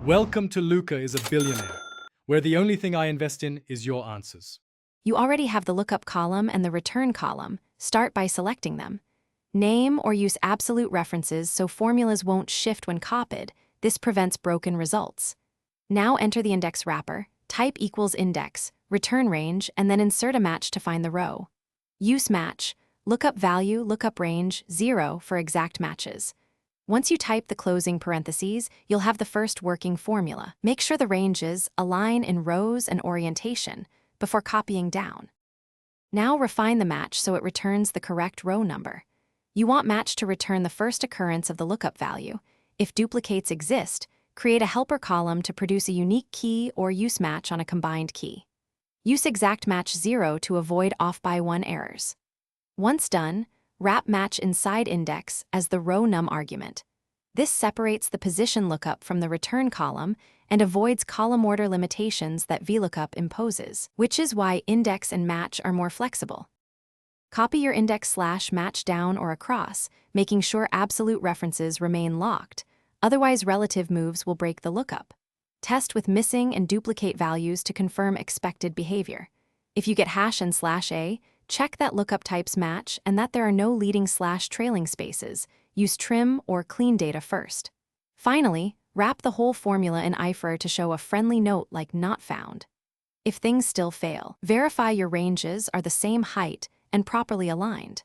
Welcome to Luca is a billionaire, where the only thing I invest in is your answers. You already have the lookup column and the return column. Start by selecting them. Name or use absolute references so formulas won't shift when copied. This prevents broken results. Now enter the index wrapper, type equals index, return range, and then insert a match to find the row. Use match, lookup value, lookup range, 0 for exact matches. Once you type the closing parentheses, you'll have the first working formula. Make sure the ranges align in rows and orientation before copying down. Now refine the match so it returns the correct row number. You want match to return the first occurrence of the lookup value. If duplicates exist, create a helper column to produce a unique key or use match on a combined key. Use exact match 0 to avoid off-by-1 errors. Once done, wrap match inside index as the row num argument. This separates the position lookup from the return column and avoids column order limitations that Vlookup imposes, which is why index and match are more flexible. Copy your index/match down or across, making sure absolute references remain locked, otherwise relative moves will break the lookup. Test with missing and duplicate values to confirm expected behavior. If you get hash and /a, check that lookup types match and that there are no leading/trailing spaces. Use trim or clean data first. Finally, wrap the whole formula in IFR to show a friendly note like not found. If things still fail, verify your ranges are the same height and properly aligned.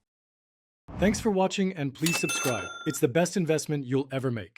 Thanks for watching and please subscribe. It's the best investment you'll ever make.